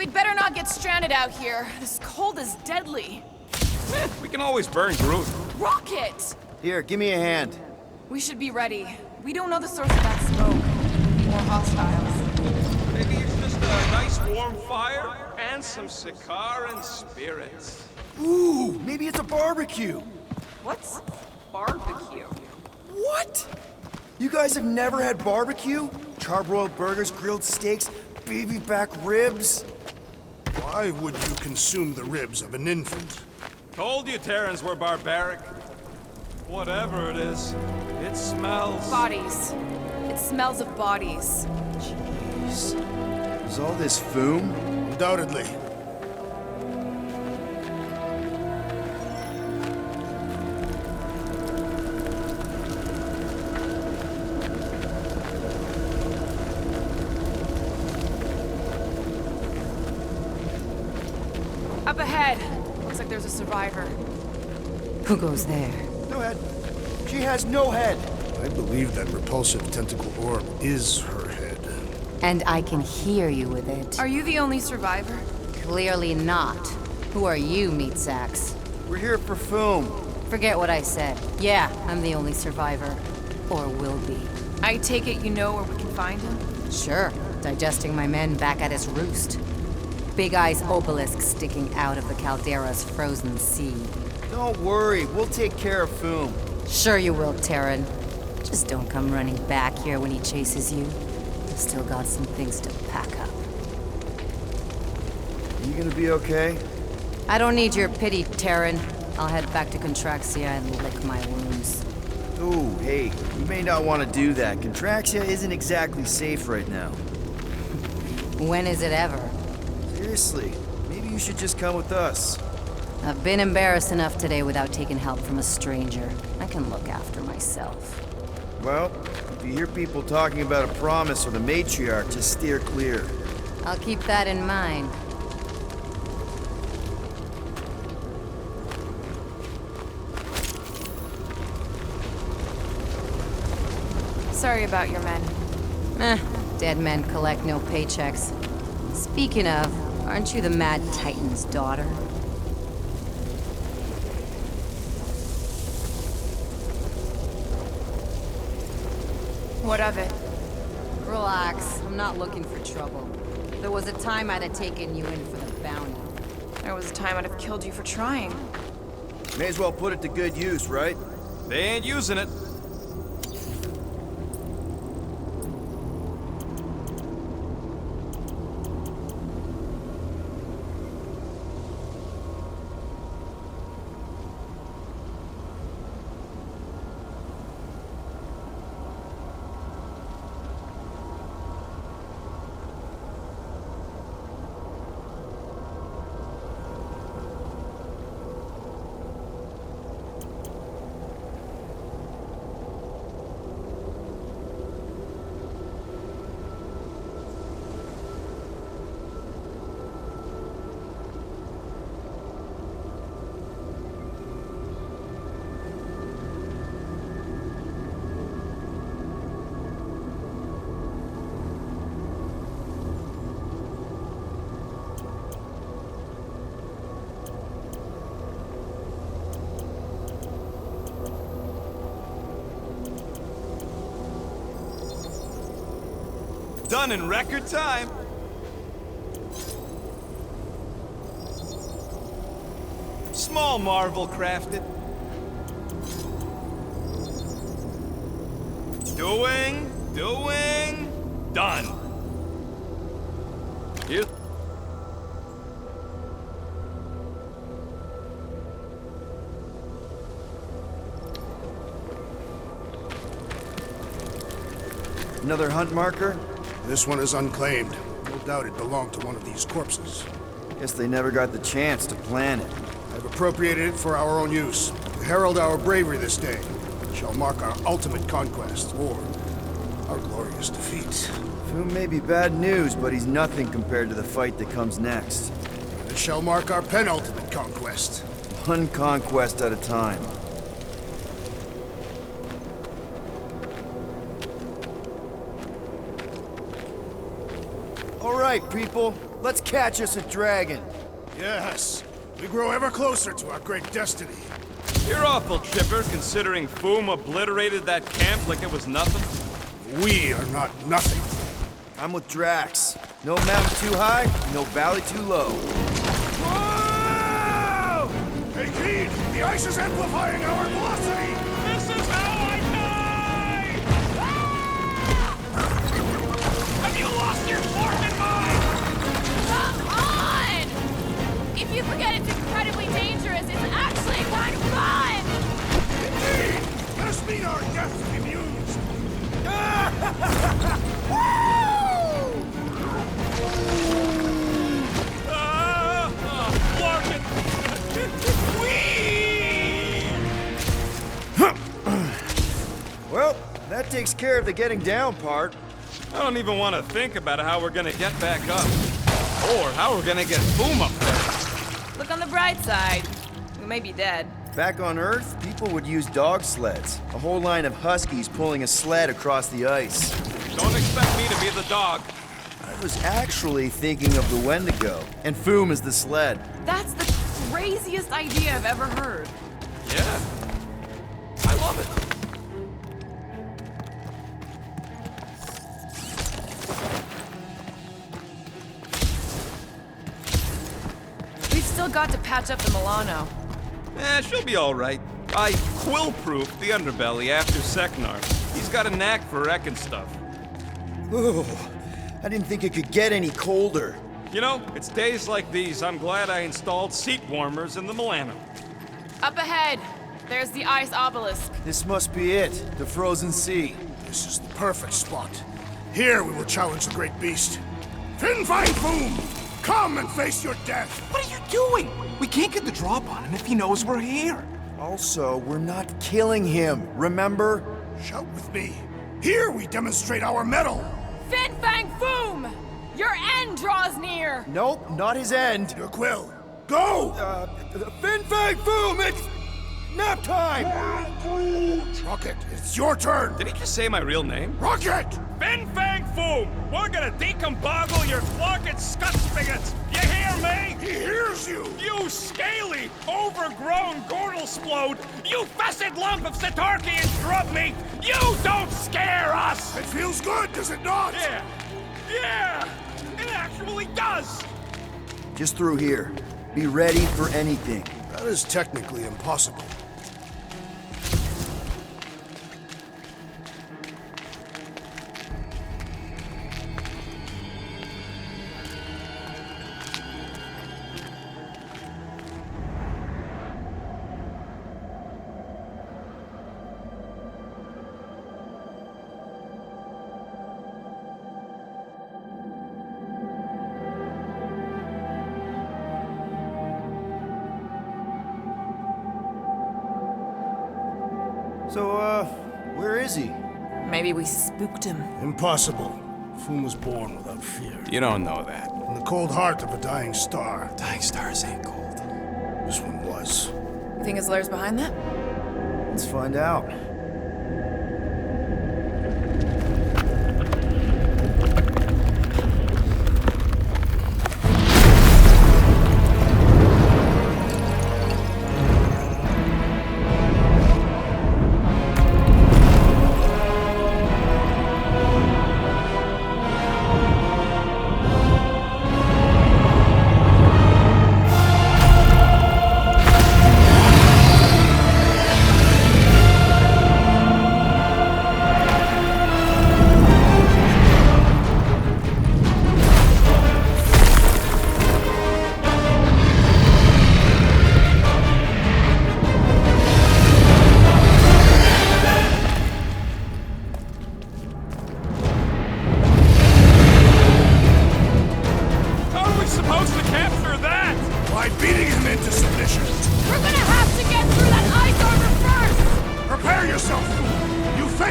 We'd better not get stranded out here. This cold is deadly. We can always burn Groot. Rocket! Here, give me a hand. We should be ready. We don't know the source of that smoke. Or hostiles. Maybe it's just a nice warm fire and some Sakaran spirits. Ooh, maybe it's a barbecue. What's barbecue? What? You guys have never had barbecue? Charbroiled burgers, grilled steaks, baby back ribs? Why would you consume the ribs of an infant? Told you Terrans were barbaric. Whatever it is, it smells. Bodies. It smells of bodies. Jeez. Is all this foom? Undoubtedly. Up ahead. Looks like there's a survivor. Who goes there? No head. She has no head. I believe that repulsive tentacle orb is her head. And I can hear you with it. Are you the only survivor? Clearly not. Who are you, meat sacks? We're here for foom. Forget what I said. Yeah, I'm the only survivor. Or will be. I take it you know where we can find him? Sure. Digesting my men back at his roost. Big Eye's obelisk sticking out of the Caldera's frozen sea. Don't worry, we'll take care of foom. Sure you will, Terran. Just don't come running back here when he chases you. I've still got some things to pack up. You gonna be okay? I don't need your pity, Terran. I'll head back to Contraxia and lick my wounds. Ooh, hey, you may not want to do that. Contraxia isn't exactly safe right now. When is it ever? Seriously, maybe you should just come with us. I've been embarrassed enough today without taking help from a stranger. I can look after myself. Well, if you hear people talking about a promise or the matriarch, just steer clear. I'll keep that in mind. Sorry about your men. Dead men collect no paychecks. Speaking of, aren't you the Mad Titan's daughter? What of it? Relax, I'm not looking for trouble. There was a time I'd have taken you in for the bounty. There was a time I'd have killed you for trying. May as well put it to good use, right? They ain't using it. Done in record time. Small marvel crafted. Doing, done. You. Another hunt marker? This one is unclaimed. No doubt it belonged to one of these corpses. Guess they never got the chance to plan it. I've appropriated it for our own use. To herald our bravery this day. It shall mark our ultimate conquest, or our glorious defeat. Foom may be bad news, but he's nothing compared to the fight that comes next. And it shall mark our penultimate conquest. One conquest at a time. All right, people. Let's catch us a dragon. Yes, we grow ever closer to our great destiny. You're awful chipper, considering Foom obliterated that camp like it was nothing. We are not nothing. I'm with Drax. No mountain too high, no valley too low. Whoa! Hey, Keed, the ice is amplifying our velocity! This is how I die! Have you lost your fork and mind? Come on! If you forget it's incredibly dangerous, it's actually quite fun! Indeed! Let us meet our death to be mused! Well, that takes care of the getting down part. I don't even want to think about how we're gonna get back up. Or how we're gonna get Foom up there. Look on the bright side. We may be dead. Back on Earth, people would use dog sleds. A whole line of huskies pulling a sled across the ice. Don't expect me to be the dog. I was actually thinking of the Wendigo, and Foom is the sled. That's the craziest idea I've ever heard. Yeah. I love it. We've still got to patch up the Milano. She'll be all right. I quill-proofed the underbelly after Seknar. He's got a knack for wrecking stuff. Ooh, I didn't think it could get any colder. You know, it's days like these I'm glad I installed seat warmers in the Milano. Up ahead, there's the ice obelisk. This must be it, the frozen sea. This is the perfect spot. Here we will challenge the great beast. Fin Fang Foom! Come and face your death! What are you doing? We can't get the drop on him if he knows we're here. Also, we're not killing him, remember? Shout with me. Here we demonstrate our mettle. Fin Fang Foom! Your end draws near! Nope, not his end. Your quill. Go! Fin Fang Foom, it's nap time! Rocket, it's your turn. Did he just say my real name? Rocket! Fin Fang Foom! We're gonna decomboggle your clocket scut spigots! You hear me? He hears you! You scaly, overgrown gordle-splode! You fessed lump of Satarkian shrub meat! You don't scare us! It feels good, does it not? Yeah! Yeah! It actually does! Just through here. Be ready for anything. That is technically impossible. So, where is he? Maybe we spooked him. Impossible. Foom was born without fear. You don't know that. In the cold heart of a dying star. Dying stars ain't cold. This one was. You think his lair's behind that? Let's find out.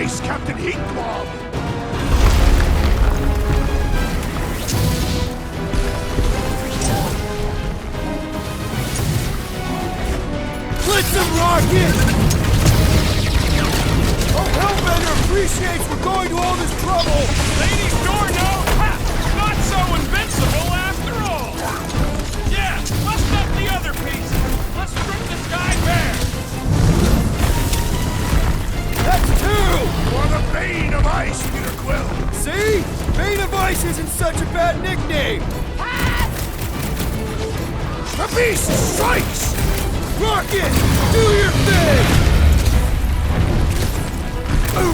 face, Captain Heatclaw! Blitz him, Rocket! Oh, Hellbender appreciates we're going to all this trouble! Lady Storno, ha! Not so invincible after all! beast strikes! Rocket! Do your thing!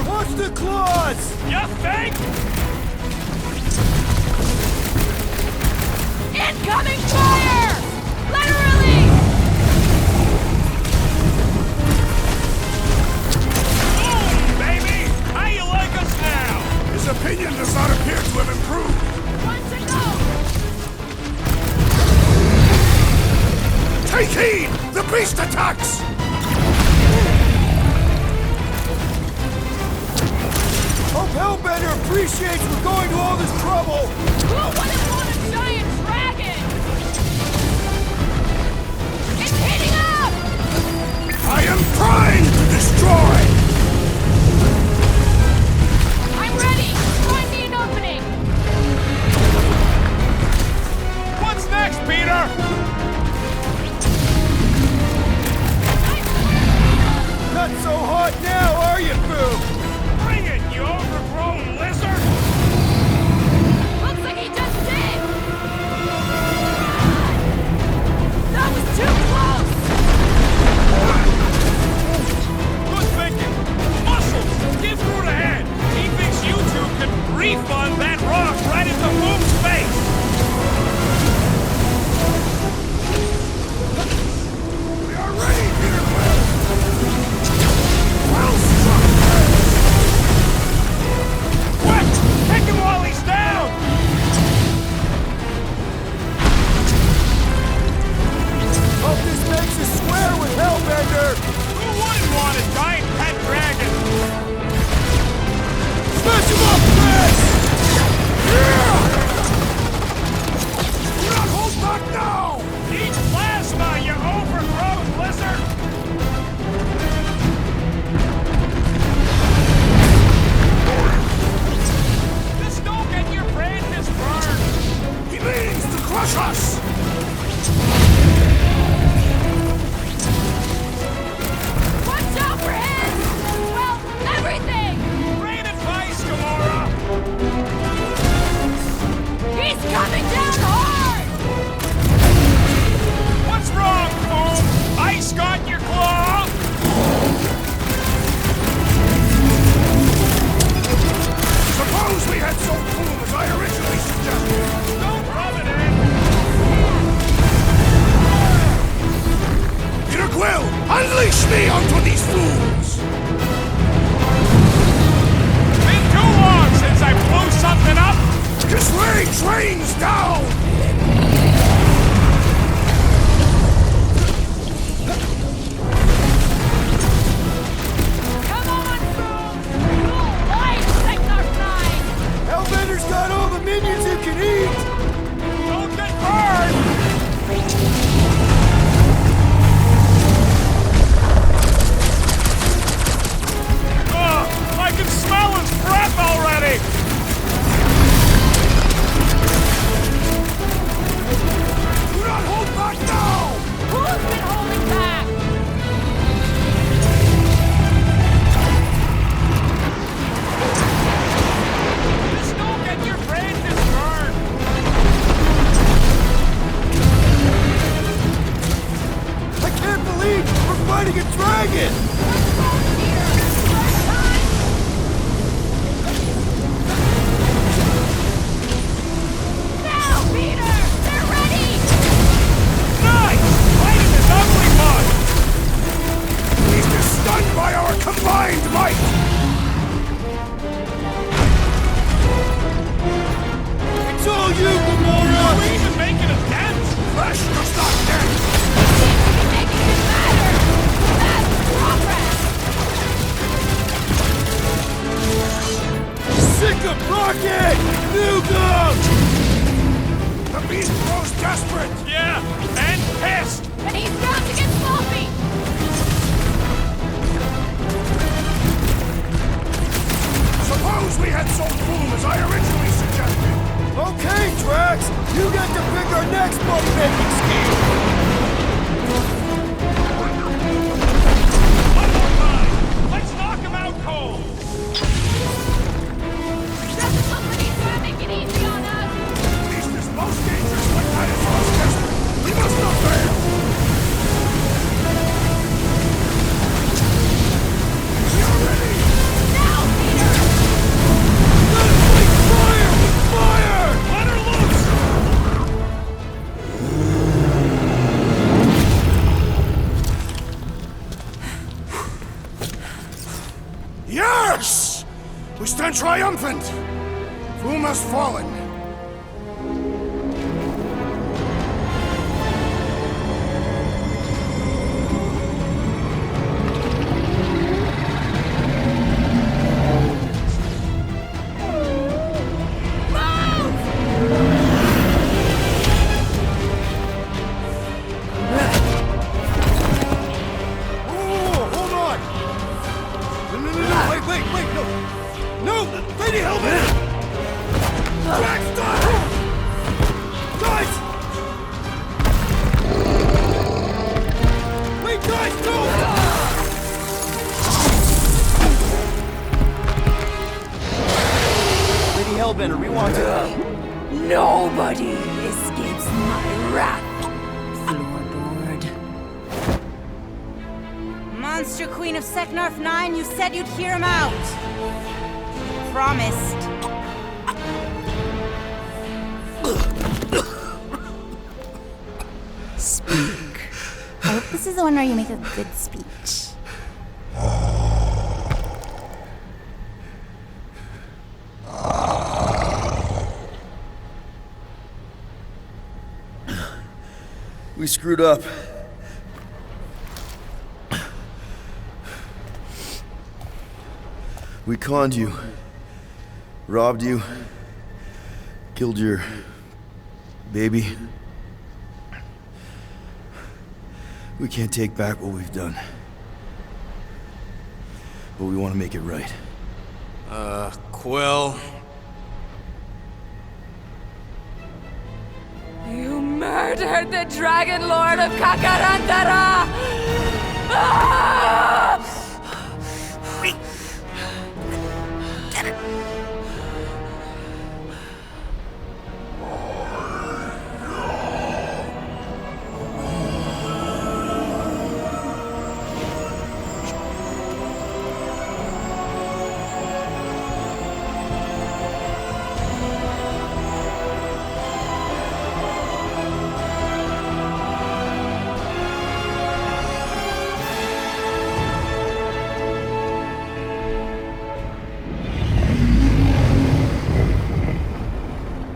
Watch the claws! You think? Incoming fire! Literally! Boom, baby! How you like us now? His opinion does not appear to have improved. One to go! Take heed! The beast attacks! Hope Hellbender appreciates we're going to all this trouble! Who wouldn't want a giant dragon? It's heating up! I am trying to destroy! I'm ready! Find me an opening! What's next, Peter? Not so hot now, are you, Boo? Bring it, you overgrown lizard! Looks like he just did! That was too close! Good thinking. Muscles, give through the head. He thinks you two can refund that rock right into Boom's face. We are ready, Peter Quill! Well struck! What? Take him while he's down! Hope this makes us square with Hellbender! Who wouldn't want a giant pet dragon? Smash him up, Chris! Yeah! Do not hold back now! Eat plasma, you overgrown lizard! Just don't get your brain burned! He means to crush us! Watch out for him! Well, everything! Great advice, Gamora! He's coming down hard! What's wrong, Boom? Ice got your claw? Suppose we had sold Boom as I originally suggested! Don't rub it in! Peter Quill, unleash me onto these fools! Been too long since I blew something up! His rage rains down! Come on, Boom! You'll like Sector 9! Hellbender's got all the minions you can eat! Don't get burned! Ugh, I can smell his breath already! Do not hold back now! Who's been holding back? Just don't get your brain burned! I can't believe we're fighting a dragon! Now, Peter! They're ready! Nice! Fighting this ugly bug! Beast is stunned by our combined might! It's all you, Are Gamora! we even making a dent? Flesh does not dent! Making it better! That's progress! Sick of Rocket! Nukem! The beast grows desperate! Yeah, and pissed! And he's bound to get sloppy! Suppose we had sold Boom as I originally suggested! Okay, Drax! You get to pick our next money-making scheme! One more time! Let's knock him out cold! Doesn't look like he's trying to make it easy on us! Beast is most dangerous when that is most desperate! We must not fail! stand triumphant! Foom has fallen. Hellbender, we want to... Nobody escapes my wrath. Floorboard. Monster Queen of Seknarf 9, you said you'd hear him out. You promised. Speak. I hope this is the one where you make a good speech. We screwed up. We conned you, robbed you, killed your baby. We can't take back what we've done. But we want to make it right. Quill. You murdered the Dragon Lord of Kakarantara! Ah!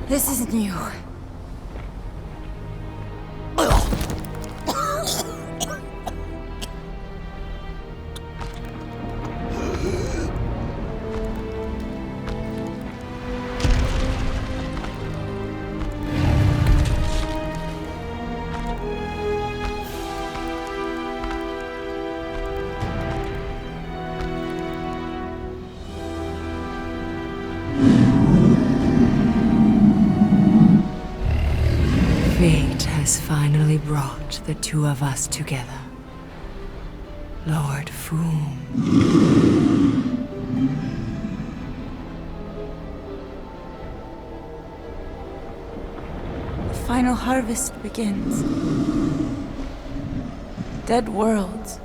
This isn't you. Fate has finally brought the two of us together. Lord Foom. The final harvest begins. Dead worlds,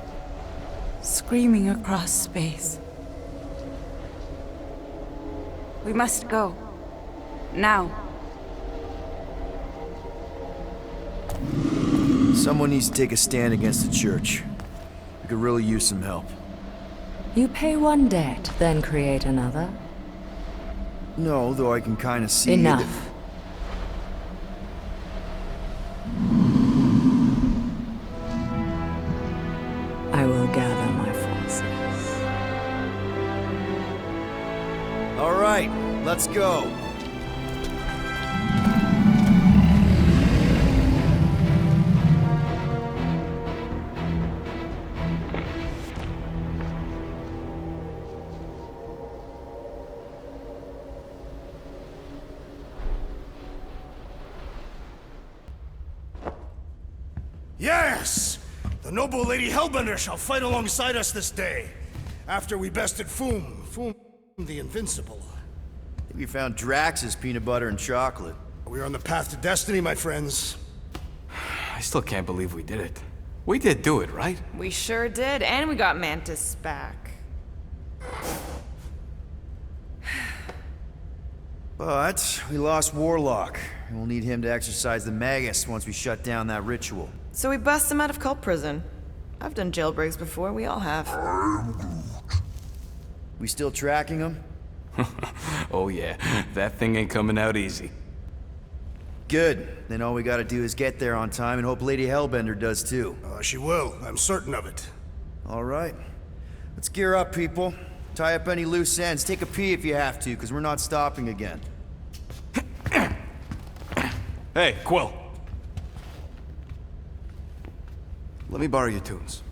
screaming across space. We must go. Now. Someone needs to take a stand against the church. We could really use some help. You pay one debt, then create another. No, though I can kind of see... Enough. I will gather my forces. All right, let's go. Yes! The noble Lady Hellbender shall fight alongside us this day. After we bested Foom the Invincible. I think we found Drax's peanut butter and chocolate. We are on the path to destiny, my friends. I still can't believe we did it. We did do it, right? We sure did, and we got Mantis back. But we lost Warlock, and we'll need him to exercise the Magus once we shut down that ritual. So we bust him out of cult prison. I've done jailbreaks before, we all have. We still tracking him? Oh yeah, that thing ain't coming out easy. Good. Then all we gotta do is get there on time and hope Lady Hellbender does too. She will. I'm certain of it. All right. Let's gear up, people. Tie up any loose ends. Take a pee if you have to, because we're not stopping again. Hey, Quill. Let me borrow your tunes.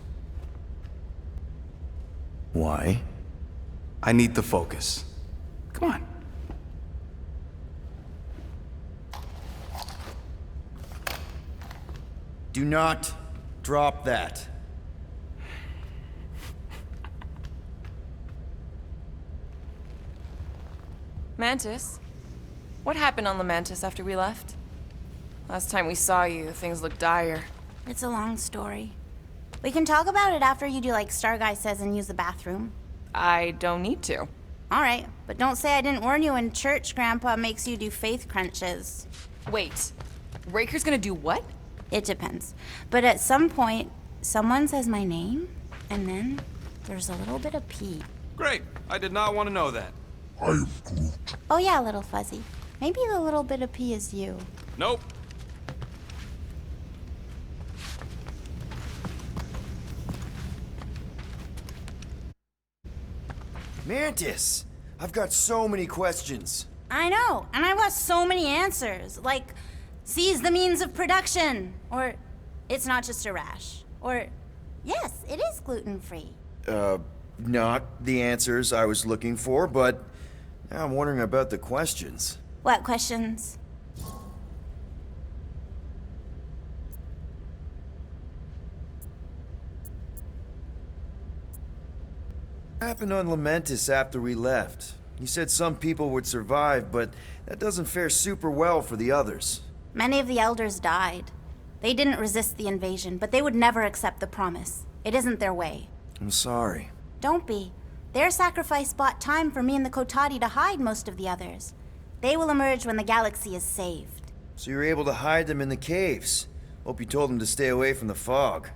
Why? I need to focus. Come on. Do not drop that. Mantis? What happened on Lamentis after we left? Last time we saw you, things looked dire. It's a long story. We can talk about it after you do like Star Guy says and use the bathroom. I don't need to. All right, but don't say I didn't warn you in church Grandpa makes you do faith crunches. Wait, Raker's gonna do what? It depends. But at some point, someone says my name, and then there's a little bit of pee. Great. I did not want to know that. Oh yeah, little fuzzy. Maybe the little bit of pee is you. Nope. Mantis! I've got so many questions. I know, and I want so many answers. Like, seize the means of production. Or, it's not just a rash. Or, yes, it is gluten-free. Not the answers I was looking for, but now I'm wondering about the questions. What questions? What happened on Lamentis after we left? You said some people would survive, but that doesn't fare super well for the others. Many of the elders died. They didn't resist the invasion, but they would never accept the promise. It isn't their way. I'm sorry. Don't be. Their sacrifice bought time for me and the Kotati to hide most of the others. They will emerge when the galaxy is saved. So you were able to hide them in the caves. Hope you told them to stay away from the fog.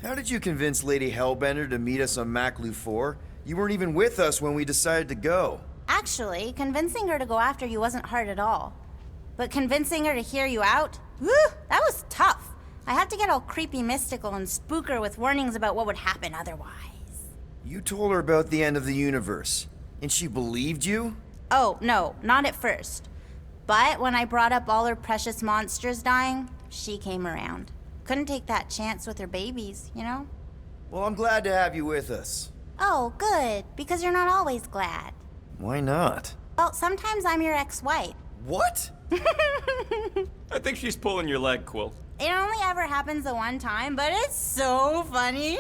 How did you convince Lady Hellbender to meet us on Maklu 4? You weren't even with us when we decided to go. Actually, convincing her to go after you wasn't hard at all. But convincing her to hear you out? Whew, that was tough. I had to get all creepy mystical and spook her with warnings about what would happen otherwise. You told her about the end of the universe, and she believed you? Oh, no, not at first. But when I brought up all her precious monsters dying, she came around. Couldn't take that chance with her babies, you know? Well, I'm glad to have you with us. Oh, good, because you're not always glad. Why not? Well, sometimes I'm your ex-wife. What? I think she's pulling your leg, Quill. It only ever happens the one time, but it's so funny.